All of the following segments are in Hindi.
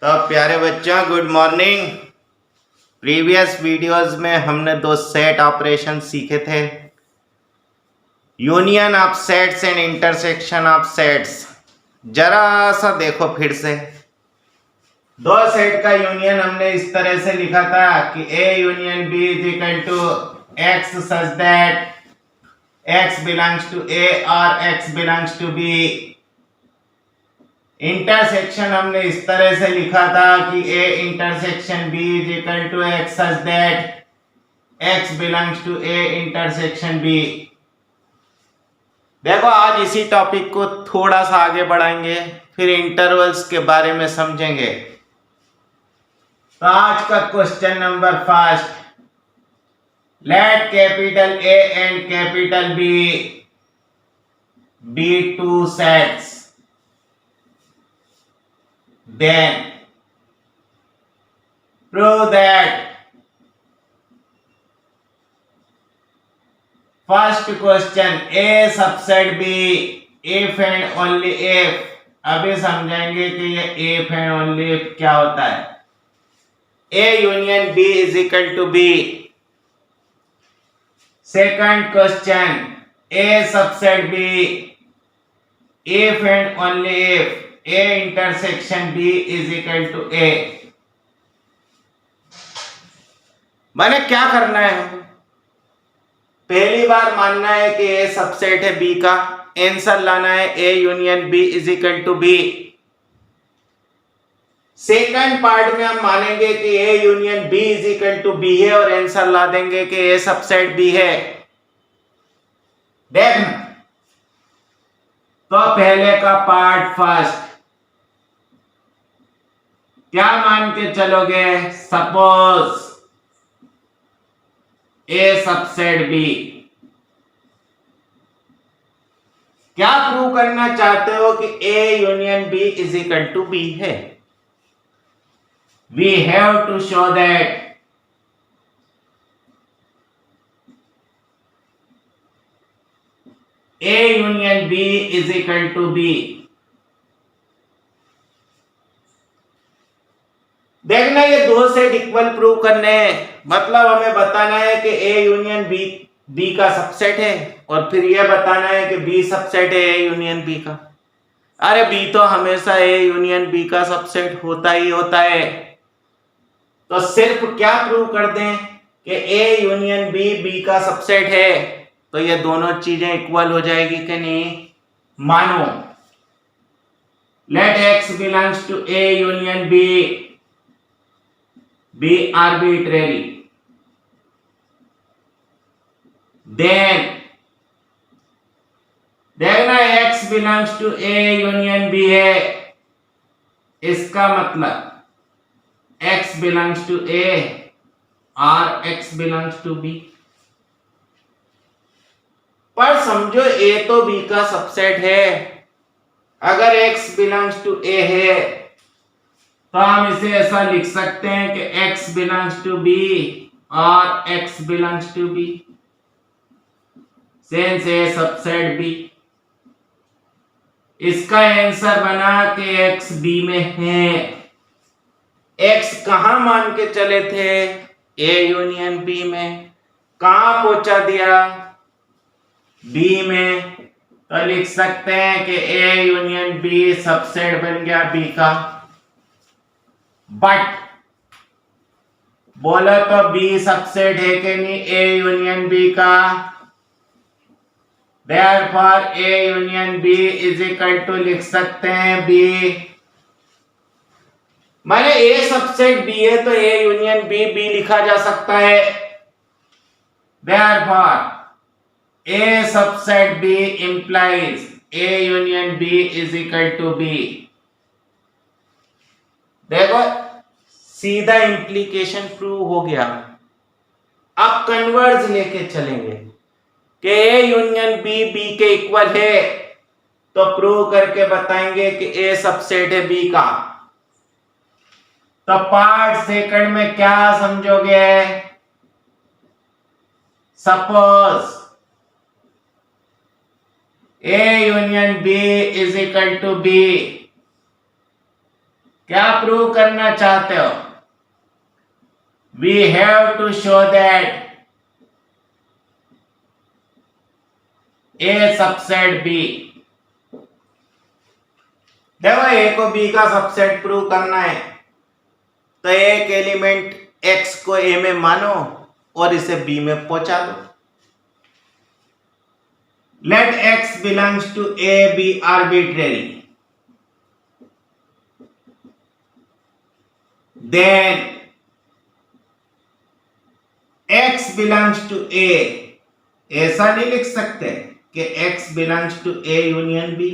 तो प्यारे बच्चों गुड मॉर्निंग। प्रीवियस वीडियोस में हमने दो सेट ऑपरेशन सीखे थे, union of sets and intersection of sets. जरा सा देखो फिर से, दो सेट का यूनियन हमने इस तरह से लिखा था कि A union B is equal to x such that x belongs to A और x belongs to B. Intersection हमने इस तरह से लिखा था कि A intersection B is equal to x such that x belongs to A intersection B. देखो आज इसी टॉपिक को थोड़ा सा आगे बढ़ाएंगे, फिर इंटरवल्स के बारे में समझेंगे। तो आज का question number first, let capital A and capital B be two sets, then prove that first question A subset B if and only if। अभी समझेंगे कि ये if and only if क्या होता है। A union B is equal to B। Second question A subset B if and only if A intersection B is equal to A। मैंने क्या करना है, पहली बार मानना है कि A सबसेट है B का, आंसर लाना है A union B is equal to B। Second part में हम मानेंगे कि A union B is equal to B है और आंसर ला देंगे कि A सबसेट B है। देखना, तो पहले का पार्ट फर्स्ट, क्या मान के चलोगे, सपोज ए सबसेट बी। क्या प्रूव करना चाहते हो कि A union B is equal to B है। We have to show that A union B is equal to B. देखना, ये दो सेट इक्वल प्रूव करने हैं, मतलब हमें बताना है कि ए यूनियन बी बी का सबसेट है और फिर ये बताना है कि बी सबसेट है ए यूनियन बी का। अरे बी तो हमेशा ए यूनियन बी का सबसेट होता ही होता है। तो सिर्फ क्या प्रूव कर दें कि ए यूनियन बी बी का सबसेट है, तो ये दोनों चीजें इक्वल हो जाएगी कि नहीं। मानो let x belongs to A union B be arbitrary, then देखना x belongs to A union B है, इसका मतलब x belongs to A और x belongs to B। पर समझो A तो B का सबसेट है, अगर x belongs to A है तो हम इसे ऐसा लिख सकते हैं कि x belongs to B और x belongs to B, since A subset B। इसका आंसर बना कि x B में है। x कहां मान के चले थे, A यूनियन B में, कहां पहुंचा दिया, B में, तो लिख सकते हैं कि A यूनियन B सबसेट बन गया B का। बट बोलो तो बी सबसेट है कि नहीं ए यूनियन बी का। Therefore A union B is equal to लिख सकते हैं बी। माने ए सबसेट बी है तो ए यूनियन बी बी लिखा जा सकता है। Therefore A subset B implies A union B is equal to B. देखो सीधा इंप्लीकेशन प्रूव हो गया। अब कन्वर्ज लेके चलेंगे कि ए यूनियन बी बी के इक्वल है, तो प्रूव करके बताएंगे कि ए सबसेट है बी का। तो पार्ट सेकंड में क्या समझोगे, suppose A union B is equal to B, क्या प्रूव करना चाहते हो? We have to show that A subset B. देखो ए को बी का सबसेट प्रूव करना है तो एक एलिमेंट एक्स को ए में मानो और इसे बी में पहुंचा दो। Let x belongs to A B arbitrary, then x belongs to A. ऐसा नहीं लिख सकते कि x belongs to A union B.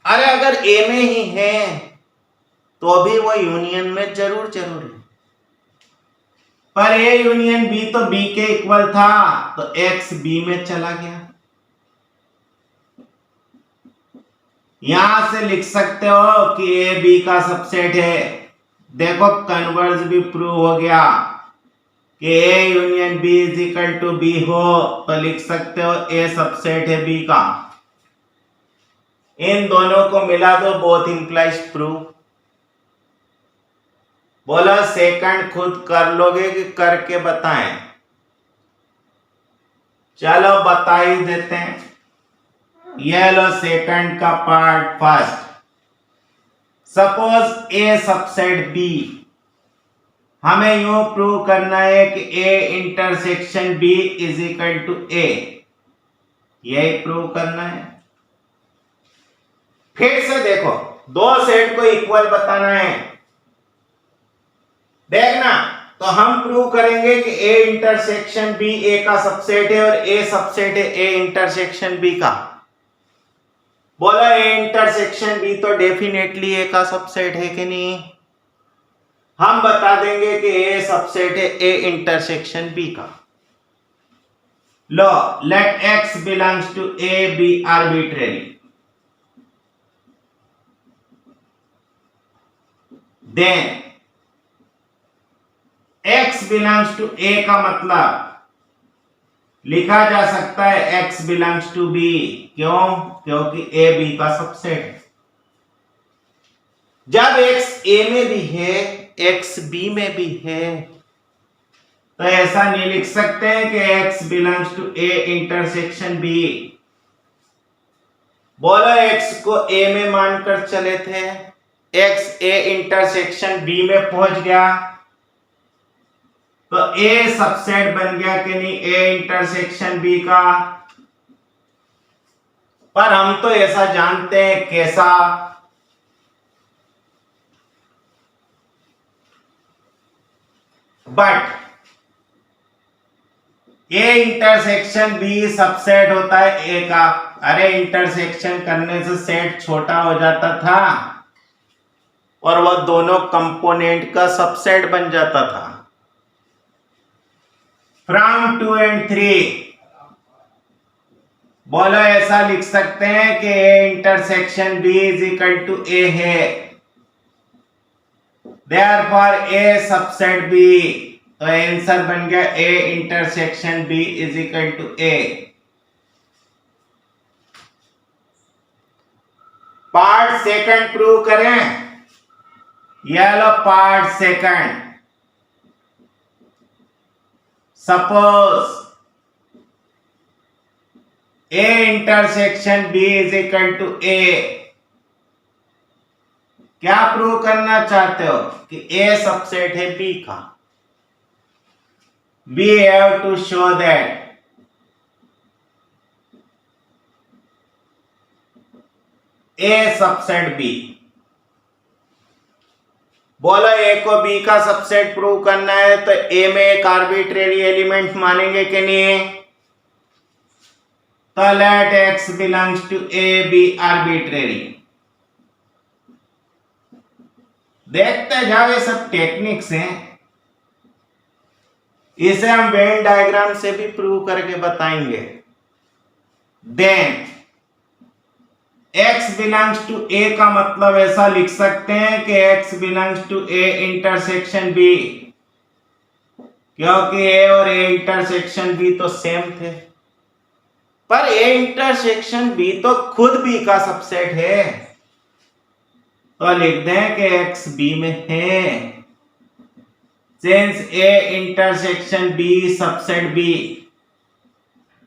अरे अगर ए में ही है तो भी वो यूनियन में जरूर है, पर ए यूनियन बी तो बी के इक्वल था तो एक्स बी में चला गया। यहां से लिख सकते हो कि ए बी का सबसेट है। देखो कन्वर्ज भी प्रूव हो गया कि A union B is equal to B हो तो लिख सकते हो ए सबसेट है बी का। इन दोनों को मिला दो, बोथ इंप्लाइज प्रूव। बोलो सेकंड खुद कर लोगे कि करके बताएं? चलो बता ही देते हैं। ये लो सेकंड का part first. Suppose A subset B, हमें यूं प्रूव करना है कि A intersection B is equal to A, यही प्रूव करना है। फिर से देखो, दो सेट को इक्वल बताना है। देखना, तो हम प्रूव करेंगे कि ए इंटरसेक्शन बी ए का सबसेट है और ए सबसेट है ए इंटरसेक्शन बी का। बोला ए इंटरसेक्शन बी तो डेफिनेटली ए का सबसेट है कि नहीं? हम बता देंगे कि ए सबसेट है ए इंटरसेक्शन बी का। लो let x belongs to A B arbitrary, then x belongs to a का मतलब लिखा जा सकता है x बिलोंग्स टू b। क्यों? क्योंकि a b का सबसेट है। जब x a में भी है x b में भी है तो ऐसा नहीं लिख सकते हैं कि x belongs to a intersection b। बोलो x को a में मानकर चले थे, x a इंटरसेक्शन b में पहुंच गया तो ए सबसेट बन गया कि नहीं ए इंटरसेक्शन बी का? पर हम तो ऐसा जानते हैं कैसा? But A intersection B subset होता है ए का। अरे इंटरसेक्शन करने से सेट छोटा हो जाता था और वह दोनों कंपोनेंट का सबसेट बन जाता था। फ्रॉम 2 and 3 बोलो ऐसा लिख सकते हैं कि A intersection B is equal to A है, देयरफॉर ए सबसेट बी। तो आंसर बन गया A intersection B is equal to A. Part second prove करें। यह लो part second. Suppose A intersection B is equal to A. क्या प्रूव करना चाहते हो? कि ए सबसेट है बी का। We have to show that A subset B. बोला ए को बी का सबसेट प्रूव करना है तो ए में एक आर्बिट्रेरी एलिमेंट मानेंगे कि नहीं? तो let x belongs to A B arbitrary. देखते जाओ, ये सब टेक्निक्स हैं, इसे हम वेन डायग्राम से भी प्रूव करके बताएंगे। Then x belongs to a का मतलब ऐसा लिख सकते हैं कि x belongs to a intersection b, क्योंकि a और a इंटरसेक्शन b तो सेम थे। पर a इंटरसेक्शन b तो खुद b का सबसेट है, तो लिख दें कि एक्स बी में है। Since A intersection B subset B,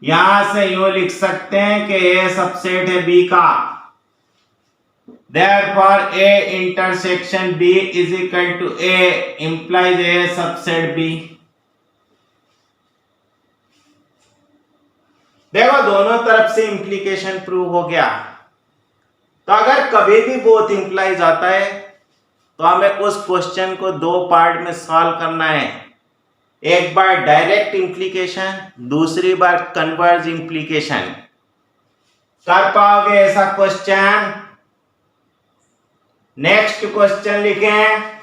यहां से यूं लिख सकते हैं कि ए सबसेट है बी का। Therefore, A intersection B is equal to A implies A subset B। देखो दोनों तरफ से इंप्लीकेशन प्रूव हो गया। तो अगर कभी भी बोथ इंप्लाइज आता है तो हमें उस क्वेश्चन को दो पार्ट में सॉल्व करना है। एक बार डायरेक्ट इंप्लीकेशन, दूसरी बार कन्वर्ज इंप्लीकेशन। कर पाओगे ऐसा क्वेश्चन? नेक्स्ट क्वेश्चन लिखें।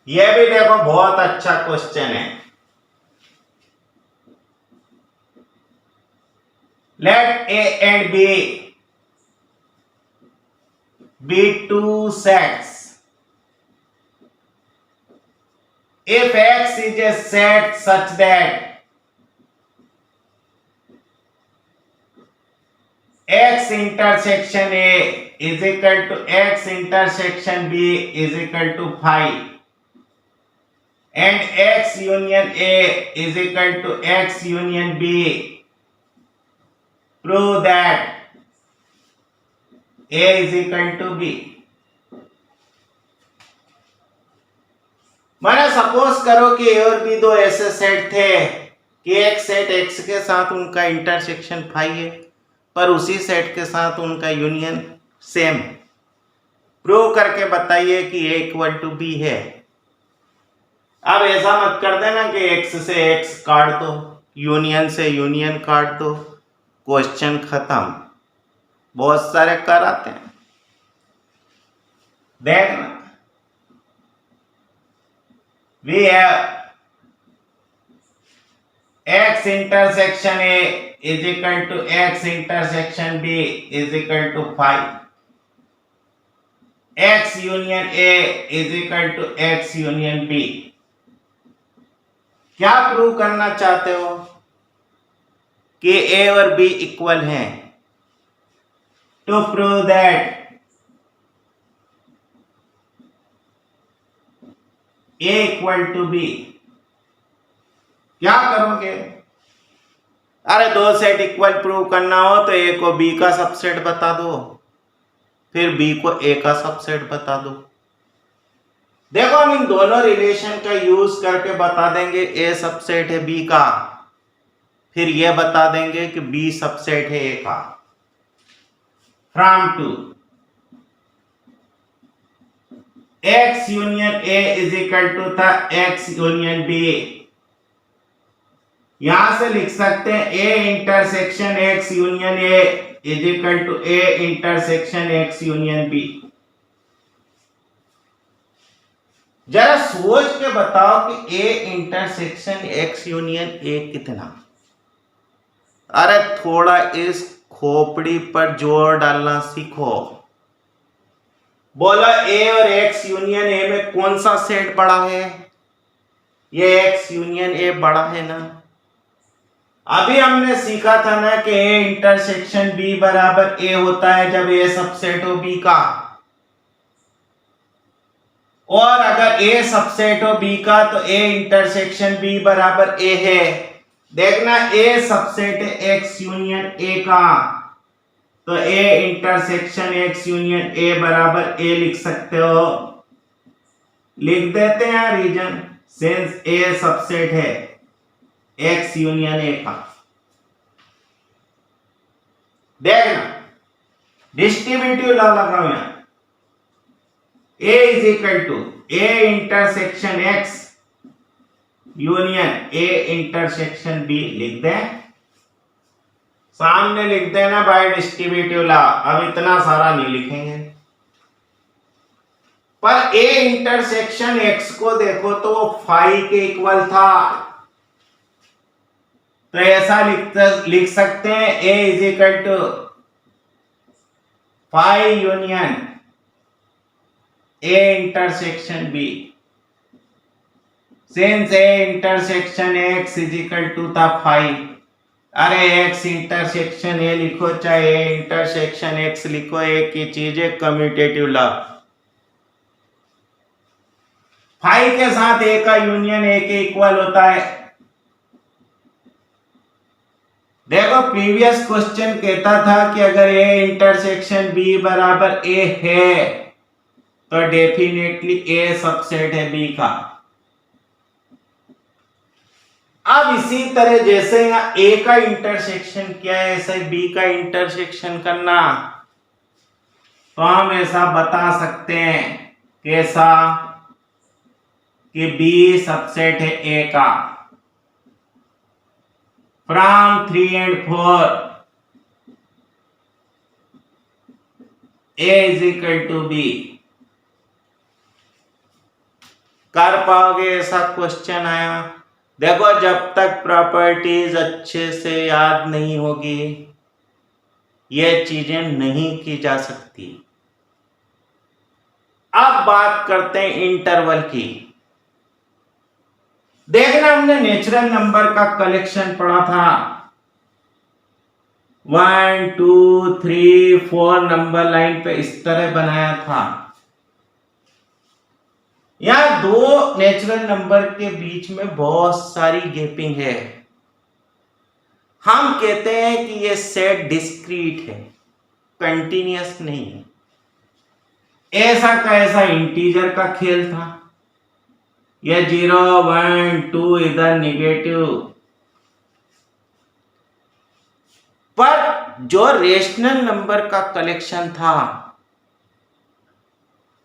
यह भी देखो बहुत अच्छा क्वेश्चन है। Let A and B be two sets if X is a set such that X intersection A is equal to X intersection B is equal to phi and X union A is equal to X union B, prove that A is equal to B। माना सपोज करो कि ए और बी दो ऐसे सेट थे कि एक सेट एक्स के साथ उनका इंटरसेक्शन फाई है, पर उसी सेट के साथ उनका यूनियन सेम। प्रूव करके बताइए कि ए इक्वल टू बी है। अब ऐसा मत कर देना कि एक्स से एक्स काट दो, यूनियन से यूनियन काट दो, क्वेश्चन खत्म। बहुत सारे कर आते हैं, देखना। We have x intersection A is equal to x intersection B is equal to phi, x union A is equal to x union B। क्या प्रूव करना चाहते हो? कि A और B इक्वल हैं। To prove that A equal to B, क्या करोगे? अरे दो सेट इक्वल प्रूव करना हो तो A को B का सबसेट बता दो, फिर B को A का सबसेट बता दो। देखो हम इन दोनों रिलेशन का यूज करके बता देंगे A सबसेट है B का, फिर यह बता देंगे कि B सबसेट है A का। From to X union A is equal to the X union B, यहां से लिख सकते हैं A intersection X union A is equal to A intersection X union B। जरा सोच के बताओ कि A intersection X union A कितना? अरे थोड़ा इस खोपड़ी पर जोर डालना सीखो। बोला A और X यूनियन A में कौन सा सेट बड़ा है? ये X यूनियन A बड़ा है ना। अभी हमने सीखा था ना कि A इंटरसेक्शन B बराबर A होता है जब A सबसेट हो B का, और अगर A सबसेट हो B का तो A इंटरसेक्शन B बराबर A है। देखना A सबसेट है X यूनियन A का, तो A intersection X union A बराबर A लिख सकते हो। लिख देते हैं रीजन, सिंस A सबसेट है X यूनियन A का। देखना डिस्ट्रीब्यूटिव लॉ लगाओ यहां। A is equal to A intersection X union A intersection B लिख दें। सामने लिख देना बाय डिस्ट्रीब्यूटिव लॉ। अब इतना सारा नहीं लिखेंगे, पर A इंटरसेक्शन X को देखो तो वो फाई के इक्वल था, तो ऐसा लिख सकते हैं A is equal to phi union A intersection B। Since A intersection x is equal to था 5, अरे एक्स इंटरसेक्शन ए लिखो चाहे ए इंटरसेक्शन एक्स लिखो, एक ही चीज है, कम्यूटेटिव लॉ। 5 के साथ ए का यूनियन ए के इक्वल होता है। देखो प्रीवियस क्वेश्चन कहता था कि अगर ए इंटरसेक्शन बी बराबर ए है तो डेफिनेटली ए सबसेट है बी का। अब इसी तरह जैसे यहाँ ए का इंटरसेक्शन क्या है, ऐसे बी का इंटरसेक्शन करना, तो हम ऐसा बता सकते हैं कैसा कि बी सबसेट है ए का। From 3 and 4 A is equal to B. कर पाओगे ऐसा क्वेश्चन आया? देखो जब तक प्रॉपर्टीज अच्छे से याद नहीं होगी ये चीजें नहीं की जा सकती। अब बात करते हैं इंटरवल की। देखना हमने नेचुरल नंबर का कलेक्शन पढ़ा था, 1 2 3 4 नंबर लाइन पे इस तरह बनाया था। यहां दो नेचुरल नंबर के बीच में बहुत सारी गैपिंग है। हम कहते हैं कि ये सेट डिस्क्रीट है, कंटीन्यूअस नहीं है। ऐसा का ऐसा इंटीजर का खेल था, ये 0 1 2 इधर निगेटिव, पर जो रेशनल नंबर का कलेक्शन था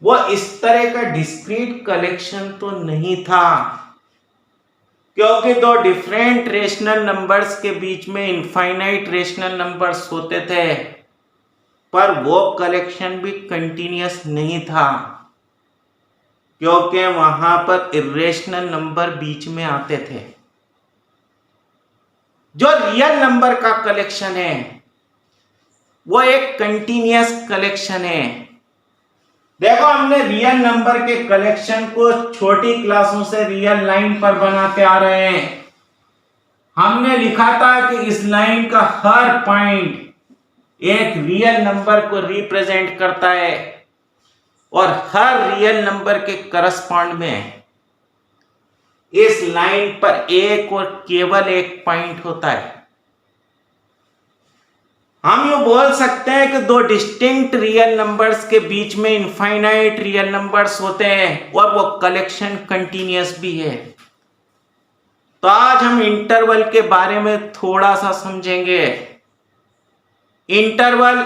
वो इस तरह का डिस्क्रीट कलेक्शन तो नहीं था, क्योंकि दो डिफरेंट रेशनल नंबर्स के बीच में इनफाइनाइट रेशनल नंबर्स होते थे, पर वो कलेक्शन भी कंटीन्यूअस नहीं था, क्योंकि वहां पर इरेशनल नंबर बीच में आते थे। जो रियल नंबर का कलेक्शन है वो एक कंटीन्यूअस कलेक्शन है। देखो हमने रियल नंबर के कलेक्शन को छोटी क्लासों से रियल लाइन पर बनाते आ रहे हैं। हमने लिखा था कि इस लाइन का हर पॉइंट एक रियल नंबर को रिप्रेजेंट करता है और हर रियल नंबर के करस्पॉन्ड में इस लाइन पर एक और केवल एक पॉइंट होता है। हम यूं बोल सकते हैं कि दो डिस्टिंक्ट रियल नंबर्स के बीच में इनफाइनाइट रियल नंबर्स होते हैं और वो कलेक्शन कंटीन्यूअस भी है। तो आज हम इंटरवल के बारे में थोड़ा सा समझेंगे। इंटरवल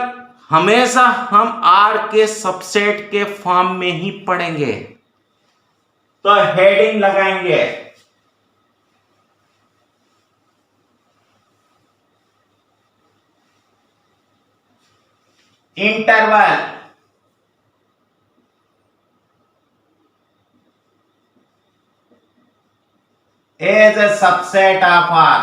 हमेशा हम आर के सबसेट के फॉर्म में ही पढ़ेंगे। तो हेडिंग लगाएंगे, interval is a subset of R।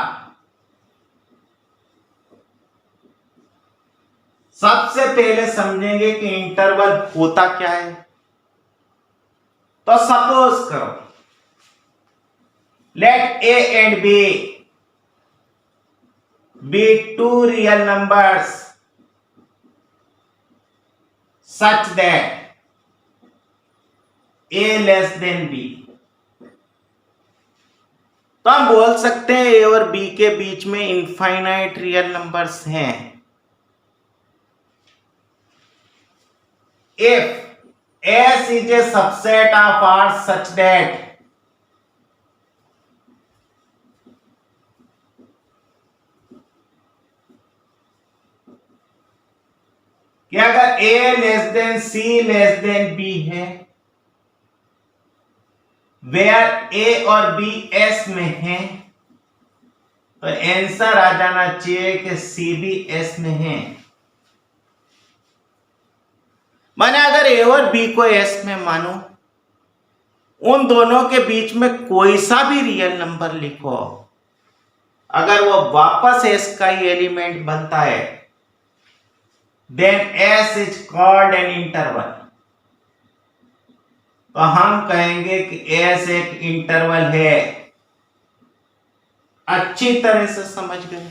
सबसे पहले समझेंगे कि इंटरवल होता क्या है। तो सपोज करो late A and B be two real numbers such that A less than B। तो हम बोल सकते हैं A और B के बीच में इनफाइनाइट रियल नंबर्स हैं। If S is a subset of R such that कि अगर A less than C less than B है, वेयर A और B S में है, तो आंसर आ जाना चाहिए कि C भी S में है। माने अगर A और B को S में मानो, उन दोनों के बीच में कोई सा भी रियल नंबर लिखो, अगर वो वापस S का ही एलिमेंट बनता है, then S is called an interval। तो हम कहेंगे कि एस एक इंटरवल है। अच्छी तरह से समझ गए।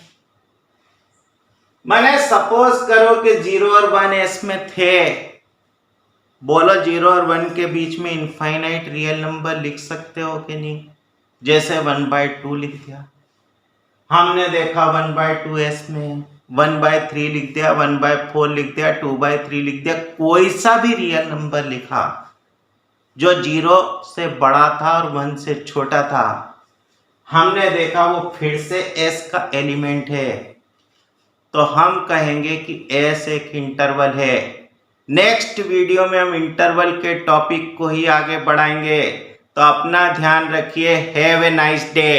मैंने सपोज करो कि 0 और 1 एस में थे, बोलो 0 और 1 के बीच में इनफाइनाइट रियल नंबर लिख सकते हो कि नहीं? जैसे 1/2 लिख दिया, हमने देखा 1/2 एस में 1/3 लिख दिया, 1/4 लिख दिया, 2/3 लिख दिया, कोई सा भी रियल नंबर लिखा जो 0 से बड़ा था और 1 से छोटा था, हमने देखा वो फिर से एस का एलिमेंट है। तो हम कहेंगे कि एस एक इंटरवल है। नेक्स्ट वीडियो में हम इंटरवल के टॉपिक को ही आगे बढ़ाएंगे। तो अपना ध्यान रखिए। Have a nice day.